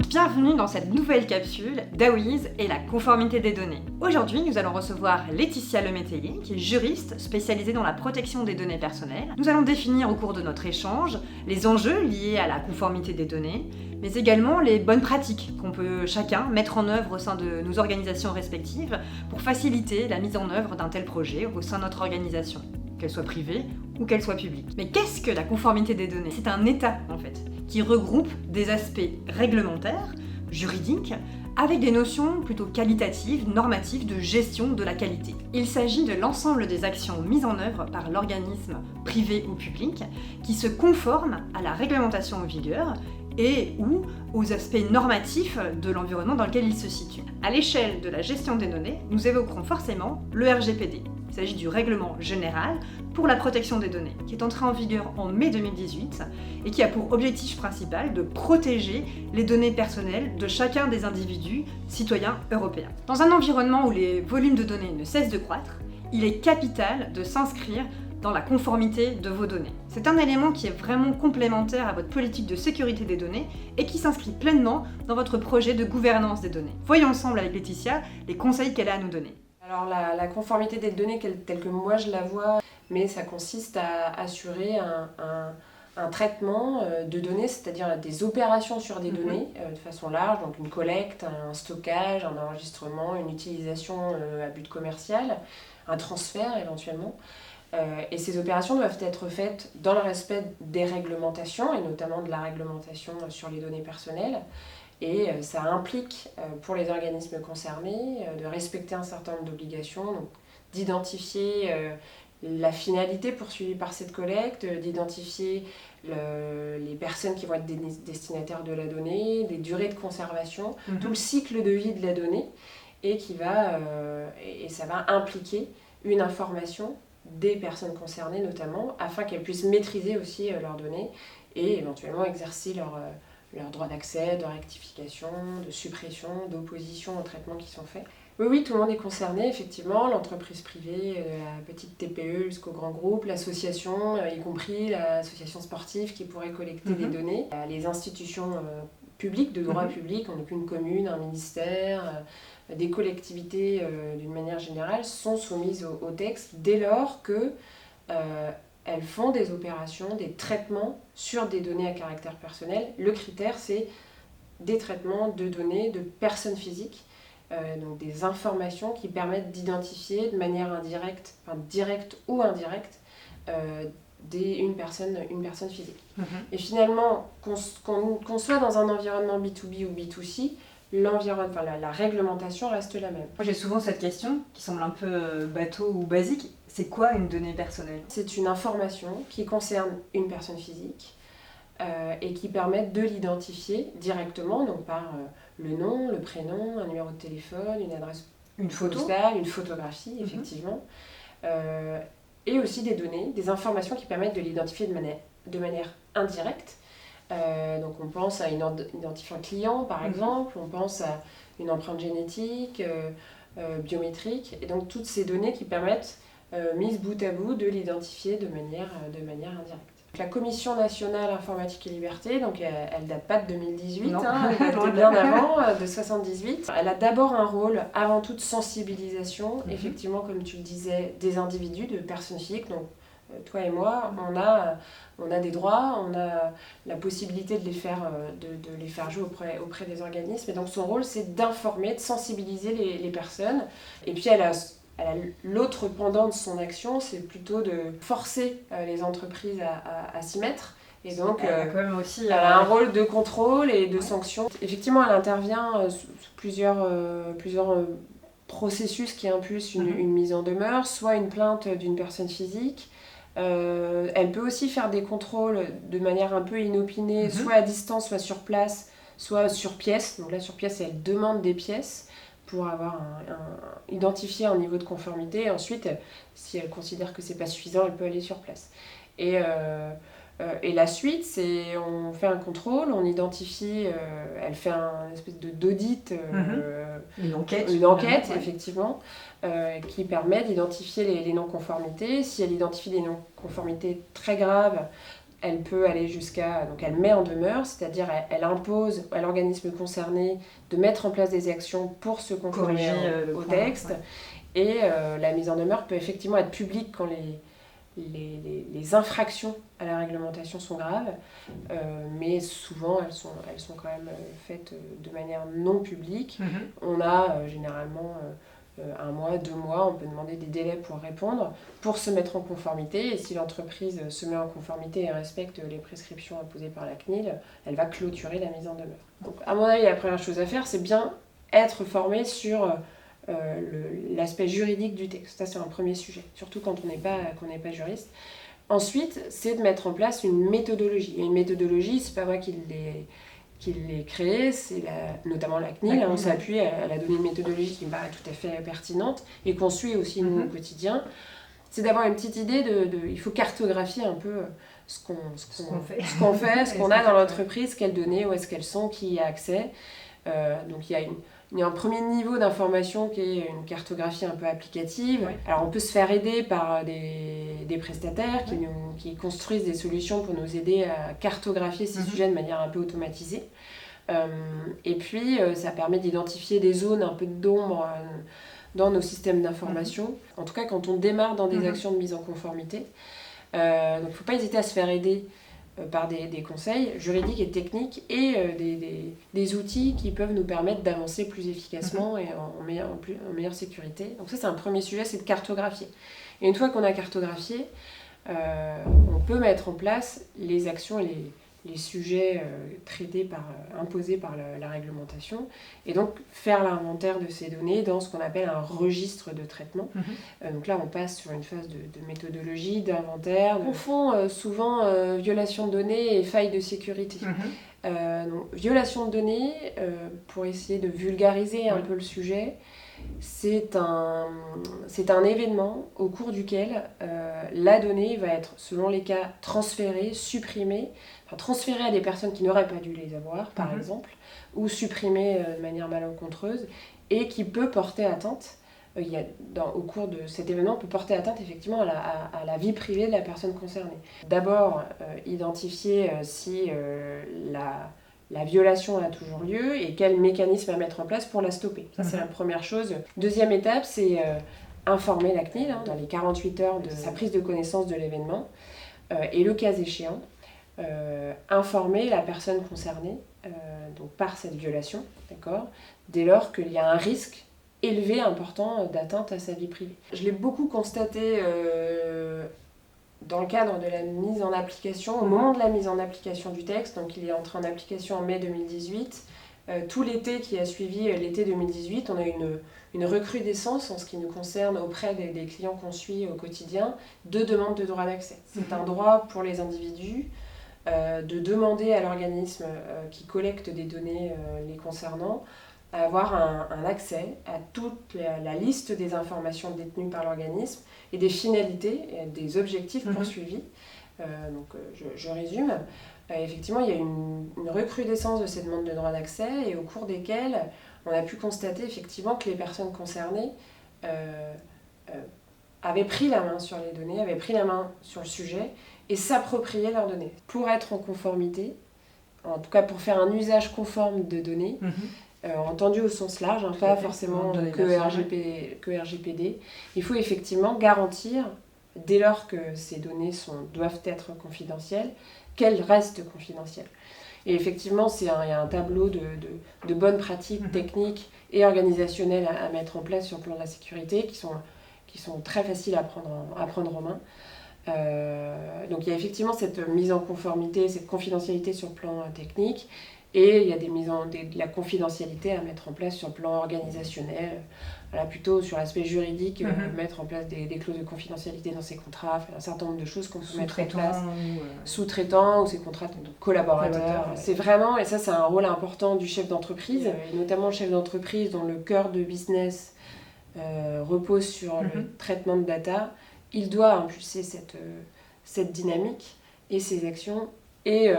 Bienvenue dans cette nouvelle capsule d'AOIS et la conformité des données. Aujourd'hui, nous allons recevoir Laetitia Lemétayer, qui est juriste spécialisée dans la protection des données personnelles. Nous allons définir au cours de notre échange les enjeux liés à la conformité des données, mais également les bonnes pratiques qu'on peut chacun mettre en œuvre au sein de nos organisations respectives pour faciliter la mise en œuvre d'un tel projet au sein de notre organisation, qu'elle soit privée ou qu'elle soit publique. Mais qu'est-ce que la conformité des données ? C'est un état, en fait, qui regroupe des aspects réglementaires, juridiques, avec des notions plutôt qualitatives, normatives de gestion de la qualité. Il s'agit de l'ensemble des actions mises en œuvre par l'organisme privé ou public qui se conforment à la réglementation en vigueur et ou aux aspects normatifs de l'environnement dans lequel il se situe. À l'échelle de la gestion des données, nous évoquerons forcément le RGPD. Il s'agit du Règlement général pour la protection des données, qui est entré en vigueur en mai 2018 et qui a pour objectif principal de protéger les données personnelles de chacun des individus citoyens européens. Dans un environnement où les volumes de données ne cessent de croître, il est capital de s'inscrire dans la conformité de vos données. C'est un élément qui est vraiment complémentaire à votre politique de sécurité des données et qui s'inscrit pleinement dans votre projet de gouvernance des données. Voyons ensemble avec Laetitia les conseils qu'elle a à nous donner. Alors la conformité des données telle que moi je la vois, mais ça consiste à assurer un traitement de données, c'est-à-dire des opérations sur des données de façon large, donc une collecte, un stockage, un enregistrement, une utilisation à but commercial, un transfert éventuellement. Et ces opérations doivent être faites dans le respect des réglementations, et notamment de la réglementation sur les données personnelles. Et ça implique pour les organismes concernés de respecter un certain nombre d'obligations, donc d'identifier la finalité poursuivie par cette collecte, d'identifier les personnes qui vont être destinataires de la donnée, les durées de conservation, tout le cycle de vie de la donnée, et ça va impliquer une information des personnes concernées notamment, afin qu'elles puissent maîtriser aussi leurs données et éventuellement exercer leur droit d'accès, de rectification, de suppression, d'opposition aux traitements qui sont faits. Oui, tout le monde est concerné, effectivement, l'entreprise privée, la petite TPE jusqu'au grand groupe, l'association, y compris l'association sportive qui pourrait collecter des données, les institutions publiques, de droit public, on n'est plus une commune, un ministère, des collectivités d'une manière générale, sont soumises au texte dès lors que elles font des opérations, des traitements sur des données à caractère personnel. Le critère, c'est des traitements de données de personnes physiques, donc des informations qui permettent d'identifier de manière indirecte, enfin directe ou indirecte, une personne physique. Et finalement, qu'on soit dans un environnement B2B ou B2C, la réglementation reste la même. Moi j'ai souvent cette question qui semble un peu bateau ou basique, c'est quoi une donnée personnelle ? C'est une information qui concerne une personne physique et qui permet de l'identifier directement, donc par le nom, le prénom, un numéro de téléphone, une adresse postale, une photographie, effectivement. Et aussi des données, des informations qui permettent de l'identifier de manière indirecte. Donc on pense à un identifiant client par exemple, on pense à une empreinte génétique, biométrique, et donc toutes ces données qui permettent, mises bout à bout, de l'identifier de manière indirecte. La Commission nationale informatique et liberté, donc elle date pas de 2018, elle date bien avant, de 78. Elle a d'abord un rôle, avant toute sensibilisation, effectivement comme tu le disais, des individus, de personnes physiques, donc toi et moi, on a des droits, on a la possibilité de les faire jouer auprès des organismes. Et donc son rôle, c'est d'informer, de sensibiliser les personnes. Et puis elle a l'autre pendant de son action, c'est plutôt de forcer les entreprises à s'y mettre. Et donc elle a un rôle de contrôle et de sanction. Effectivement, elle intervient sous plusieurs processus qui impulsent une mise en demeure, soit une plainte d'une personne physique. Elle peut aussi faire des contrôles de manière un peu inopinée, soit à distance, soit sur place, soit sur pièce. Donc là, sur pièce, elle demande des pièces pour avoir identifier un niveau de conformité. Et ensuite, si elle considère que c'est pas suffisant, elle peut aller sur place. Et la suite, c'est on fait un contrôle, on identifie, elle fait une espèce d'audit, une enquête effectivement, qui permet d'identifier les non-conformités. Si elle identifie des non-conformités très graves, Elle peut aller donc elle met en demeure, c'est-à-dire elle impose à l'organisme concerné de mettre en place des actions pour se conformer au texte. Ouais. Et la mise en demeure peut effectivement être publique quand les infractions à la réglementation sont graves, mais souvent elles sont quand même faites de manière non publique. On a généralement 1 mois, 2 mois, on peut demander des délais pour répondre, pour se mettre en conformité. Et si l'entreprise se met en conformité et respecte les prescriptions imposées par la CNIL, elle va clôturer la mise en demeure. Donc, à mon avis, la première chose à faire, c'est bien être formé sur l'aspect juridique du texte. Ça, c'est un premier sujet, surtout quand on n'est pas juriste. Ensuite, c'est de mettre en place une méthodologie. Et une méthodologie, c'est pas moi qui l'ai créée, c'est notamment la CNIL. On s'appuie, elle a donné une méthodologie qui me paraît tout à fait pertinente et qu'on suit aussi nous au quotidien. C'est d'avoir une petite idée il faut cartographier un peu ce qu'on fait, ce qu'on a dans l'entreprise, quelles données, où est-ce qu'elles sont, qui y a accès. Donc il y a un premier niveau d'information qui est une cartographie un peu applicative. Oui. Alors on peut se faire aider par des prestataires qui construisent des solutions pour nous aider à cartographier ces sujets de manière un peu automatisée. Et puis ça permet d'identifier des zones un peu d'ombre dans nos systèmes d'information. En tout cas quand on démarre dans des actions de mise en conformité. Donc il ne faut pas hésiter à se faire aider par des conseils juridiques et techniques et des outils qui peuvent nous permettre d'avancer plus efficacement et en meilleure sécurité. Donc ça, c'est un premier sujet, c'est de cartographier. Et une fois qu'on a cartographié, on peut mettre en place les actions et les sujets imposés par la réglementation, et donc faire l'inventaire de ces données dans ce qu'on appelle un registre de traitement. Donc là, on passe sur une phase de méthodologie, d'inventaire. On confond souvent violation de données et failles de sécurité. Donc, violation de données, pour essayer de vulgariser un peu le sujet, c'est un événement au cours duquel la donnée va être, selon les cas, transférée, supprimée, transférée à des personnes qui n'auraient pas dû les avoir, par exemple, ou supprimée de manière malencontreuse, et qui peut porter atteinte, au cours de cet événement, peut porter atteinte effectivement à la vie privée de la personne concernée. D'abord, identifier si la violation a toujours lieu et quel mécanisme à mettre en place pour la stopper. Ça, c'est la première chose. Deuxième étape, c'est informer la CNIL dans les 48 heures de sa prise de connaissance de l'événement et le cas échéant, informer la personne concernée donc par cette violation, d'accord, dès lors qu'il y a un risque élevé, important, d'atteinte à sa vie privée. Je l'ai beaucoup constaté dans le cadre de la mise en application, au moment de la mise en application du texte, donc il est entré en application en mai 2018, tout l'été qui a suivi l'été 2018, on a une recrudescence en ce qui nous concerne auprès des clients qu'on suit au quotidien, de demande de droit d'accès. C'est un droit pour les individus de demander à l'organisme qui collecte des données les concernant à avoir un accès à toute la liste des informations détenues par l'organisme et des finalités, et des objectifs poursuivis. Donc je résume. Effectivement, il y a une recrudescence de ces demandes de droit d'accès et au cours desquelles on a pu constater effectivement que les personnes concernées avaient pris la main sur les données, avaient pris la main sur le sujet et s'appropriaient leurs données. Pour être en conformité, en tout cas pour faire un usage conforme de données, entendu au sens large, pas forcément que RGPD, il faut effectivement garantir, dès lors que ces données doivent être confidentielles, qu'elles restent confidentielles. Et effectivement, il y a un tableau de bonnes pratiques techniques et organisationnelles à mettre en place sur le plan de la sécurité qui sont très faciles à prendre en main. Donc il y a effectivement cette mise en conformité, cette confidentialité sur le plan technique, et il y a de la confidentialité à mettre en place sur le plan organisationnel, plutôt sur l'aspect juridique, mettre en place des clauses de confidentialité dans ces contrats, un certain nombre de choses qu'on peut mettre en place. Sous-traitants ou ces contrats de collaborateurs. C'est vraiment, et ça c'est un rôle important du chef d'entreprise, et notamment le chef d'entreprise dont le cœur de business repose sur le traitement de data. Il doit impulser cette dynamique et ces actions et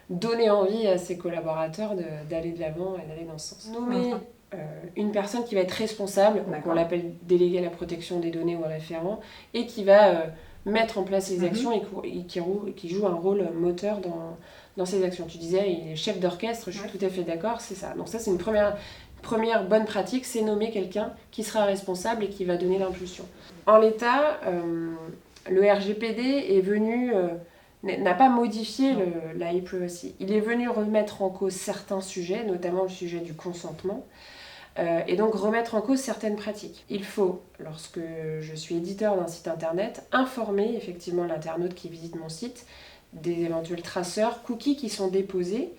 donner envie à ses collaborateurs d'aller de l'avant et d'aller dans ce sens. Nommer une personne qui va être responsable, on l'appelle délégué à la protection des données ou un référent, et qui va mettre en place les actions et qui joue un rôle moteur dans ces actions. Tu disais, il est chef d'orchestre, je suis tout à fait d'accord, c'est ça. Donc ça, c'est une première bonne pratique, c'est nommer quelqu'un qui sera responsable et qui va donner l'impulsion. En l'état, le RGPD est venu... n'a pas modifié la e-privacy. Il est venu remettre en cause certains sujets, notamment le sujet du consentement, et donc remettre en cause certaines pratiques. Il faut, lorsque je suis éditeur d'un site internet, informer effectivement l'internaute qui visite mon site des éventuels traceurs, cookies qui sont déposés.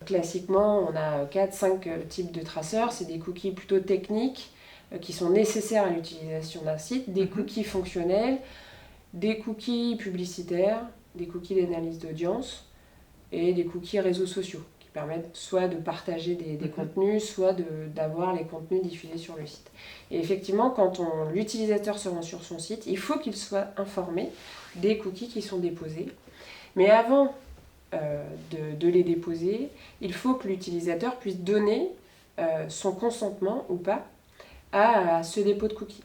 Classiquement, on a 4-5 types de traceurs. C'est des cookies plutôt techniques qui sont nécessaires à l'utilisation d'un site, des cookies fonctionnels, des cookies publicitaires, des cookies d'analyse d'audience et des cookies réseaux sociaux qui permettent soit de partager des contenus, soit d'avoir les contenus diffusés sur le site. Et effectivement, quand l'utilisateur se rend sur son site, il faut qu'il soit informé des cookies qui sont déposés. Mais avant de les déposer, il faut que l'utilisateur puisse donner son consentement ou pas à ce dépôt de cookies.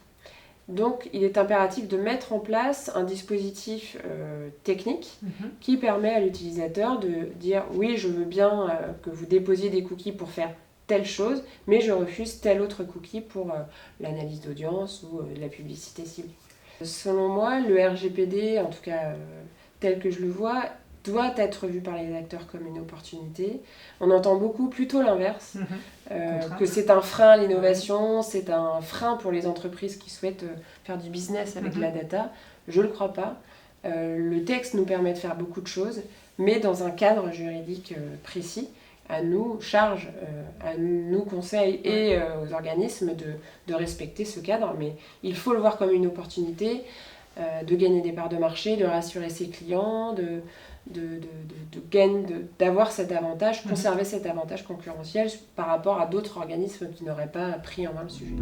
Donc, il est impératif de mettre en place un dispositif technique qui permet à l'utilisateur de dire « Oui, je veux bien que vous déposiez des cookies pour faire telle chose, mais je refuse tel autre cookie pour l'analyse d'audience ou la publicité ciblée. » Selon moi, le RGPD, en tout cas tel que je le vois, doit être vu par les acteurs comme une opportunité. On entend beaucoup plutôt l'inverse, que c'est un frein à l'innovation, c'est un frein pour les entreprises qui souhaitent faire du business avec la data. Je ne le crois pas. Le texte nous permet de faire beaucoup de choses, mais dans un cadre juridique précis. À nous, à nous conseils et aux organismes de respecter ce cadre, mais il faut le voir comme une opportunité de gagner des parts de marché, de rassurer ses clients, d'avoir cet avantage, conserver cet avantage concurrentiel par rapport à d'autres organismes qui n'auraient pas pris en main le sujet.